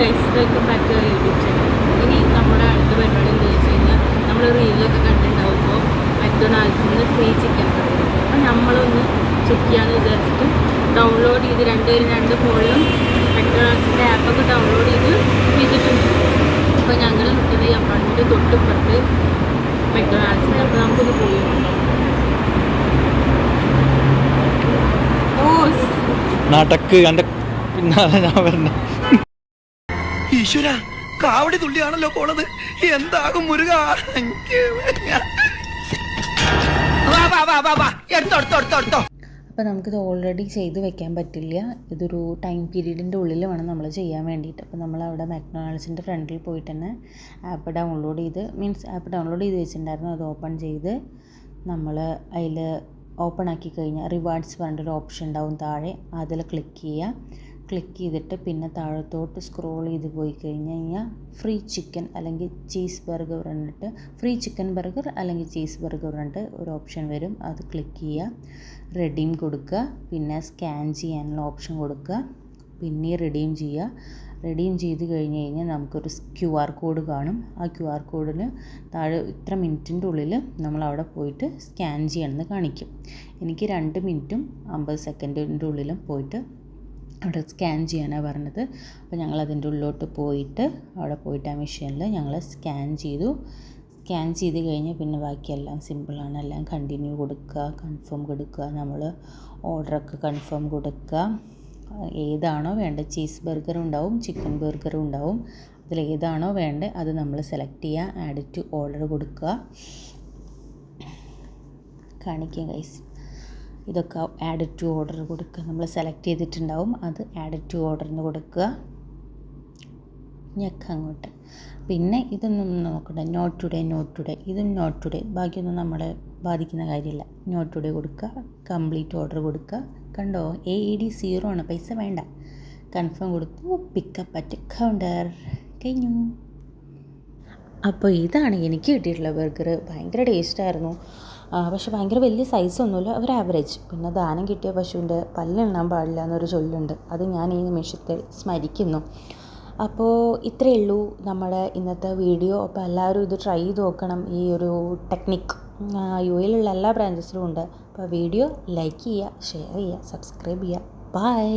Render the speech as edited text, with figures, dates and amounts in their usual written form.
Guys, welcome back to YouTube channel. ഇനി നമ്മുടെ അടുത്ത പരിപാടി എന്താ വെച്ച് കഴിഞ്ഞാൽ, നമ്മൾ റീലൊക്കെ കണ്ടിട്ടുണ്ടാവുമ്പോൾ മക്ഡൊണാൾഡ്സിൽ നിന്ന് ഫ്രീ ചിക്കൻ കറി. അപ്പോൾ നമ്മളൊന്ന് ചെക്ക് ചെയ്യാമെന്ന് വിചാരിച്ചിട്ട് ഡൗൺലോഡ് ചെയ്ത് രണ്ട് ഫോണിലും മക്ഡൊണാൾഡ്സിൻ്റെ ആപ്പൊക്കെ ഡൗൺലോഡ് ചെയ്തിട്ടുണ്ട്. അപ്പോൾ ഞങ്ങൾ നിൽക്കുന്നത് ഈ അപ്പാർട്ട്മെൻറ്റ് തൊട്ടിപ്പുറത്ത് മക്ഡൊണാൾഡ്സിൻ്റെ. അപ്പോൾ നമുക്കൊന്ന് പോയി നടക്ക് എൻ്റെ പിന്നാലെ ഞാൻ വരണം. ഈശ്വര, കാവടി തുള്ളിയാണല്ലോ പോണത്. എന്താകും മുരുക. അപ്പോൾ നമുക്കിത് ഓൾറെഡി ചെയ്ത് വെക്കാൻ പറ്റില്ല. ഇതൊരു ടൈം പീരീഡിൻ്റെ ഉള്ളിൽ വേണം നമ്മൾ ചെയ്യാൻ വേണ്ടിയിട്ട്. അപ്പോൾ നമ്മളവിടെ മക്ഡൊണാൾഡ്സിൻ്റെ ഫ്രണ്ടിൽ പോയിട്ട് തന്നെ ആപ്പ് ഡൗൺലോഡ് ചെയ്ത് വെച്ചിട്ടുണ്ടായിരുന്നു. അത് ഓപ്പൺ ചെയ്ത് നമ്മൾ അതിൽ ഓപ്പൺ ആക്കി കഴിഞ്ഞാൽ റിവാർഡ്സ് പറഞ്ഞിട്ടൊരു ഓപ്ഷൻ ഉണ്ടാവും താഴെ. അതിൽ ക്ലിക്ക് ചെയ്തിട്ട് പിന്നെ താഴത്തോട്ട് സ്ക്രോൾ ചെയ്ത് പോയി കഴിഞ്ഞാൽ ഫ്രീ ചിക്കൻ അല്ലെങ്കിൽ ചീസ് ബർഗർ പറഞ്ഞിട്ട് ഫ്രീ ചിക്കൻ ബർഗർ അല്ലെങ്കിൽ ചീസ് ബർഗർ പറഞ്ഞിട്ട് ഒരു ഓപ്ഷൻ വരും. അത് ക്ലിക്ക് ചെയ്യുക, റെഡീം കൊടുക്കുക, പിന്നെ സ്കാൻ ചെയ്യാനുള്ള ഓപ്ഷൻ കൊടുക്കുക, പിന്നെ റെഡീം ചെയ്ത് കഴിഞ്ഞ് കഴിഞ്ഞാൽ നമുക്കൊരു QR കോഡ് കാണും. ആ QR കോഡിന് താഴെ ഇത്ര മിനിറ്റിൻ്റെ ഉള്ളിൽ നമ്മളവിടെ പോയിട്ട് സ്കാൻ ചെയ്യണമെന്ന് കാണിക്കും. എനിക്ക് 2 മിനിറ്റും 50 സെക്കൻഡിൻ്റെ ഉള്ളിലും പോയിട്ട് അവിടെ സ്കാൻ ചെയ്യാനാണ് പറഞ്ഞത്. അപ്പോൾ ഞങ്ങൾ അതിൻ്റെ ഉള്ളിലോട്ട് പോയിട്ട് അവിടെ പോയിട്ട് ആ മെഷീനിൽ ഞങ്ങൾ സ്കാൻ ചെയ്ത് കഴിഞ്ഞാൽ പിന്നെ ബാക്കിയെല്ലാം സിമ്പിളാണ്. എല്ലാം കണ്ടിന്യൂ കൊടുക്കുക, കൺഫേം കൊടുക്കുക, നമ്മൾ ഓർഡറൊക്കെ കൺഫേം കൊടുക്കുക. ഏതാണോ വേണ്ടത്, ചീസ് ബർഗറും ഉണ്ടാവും, ചിക്കൻ ബർഗറും ഉണ്ടാവും. അതിലേതാണോ വേണ്ടത് അത് നമ്മൾ സെലക്ട് ചെയ്യുക, ആഡ് ടു ഓർഡർ കൊടുക്കുക. കാണിക്കുക ഗൈസ്, ഇതൊക്കെ ആഡ് ടു ഓർഡർ കൊടുക്കുക. നമ്മൾ സെലക്ട് ചെയ്തിട്ടുണ്ടാവും, അത് ആഡ് ടു ഓർഡറിന് കൊടുക്കുക. അങ്ങോട്ട് പിന്നെ ഇതൊന്നും നോക്കണ്ട, നോട്ട് ടുഡേ ഇതും നോട്ട് ടുഡേ, ബാക്കിയൊന്നും നമ്മളെ ബാധിക്കുന്ന കാര്യമില്ല. നോട്ട് ടുഡേ കൊടുക്കുക, കംപ്ലീറ്റ് ഓർഡർ കൊടുക്കുക. കണ്ടോ, AED 0 ആണ്, പൈസ വേണ്ട. കൺഫേം കൊടുത്തു, പിക്കപ്പ് അറ്റ് കൗണ്ടർ, കഴിഞ്ഞു. അപ്പോൾ ഇതാണ് എനിക്ക് കിട്ടിയിട്ടുള്ള ബർഗർ. ഭയങ്കര ടേസ്റ്റായിരുന്നു. പക്ഷെ ഭയങ്കര വലിയ സൈസൊന്നുമില്ല, ഒരു ആവറേജ്. പിന്നെ ദാനം കിട്ടിയ പശുവിൻ്റെ പല്ലെണ്ണാൻ പാടില്ല എന്നൊരു ചൊല്ലുണ്ട്, അത് ഞാൻ ഈ നിമിഷത്തിൽ സ്മരിക്കുന്നു. അപ്പോൾ ഇത്രയേ ഉള്ളൂ നമ്മുടെ ഇന്നത്തെ വീഡിയോ. അപ്പോൾ എല്ലാവരും ഇത് ട്രൈ ചെയ്ത് നോക്കണം. ഈ ഒരു ടെക്നിക്ക് UAE എല്ലാ ബ്രാഞ്ചസിലും ഉണ്ട്. അപ്പോൾ വീഡിയോ ലൈക്ക് ചെയ്യുക, ഷെയർ ചെയ്യുക, സബ്സ്ക്രൈബ് ചെയ്യുക. ബൈ.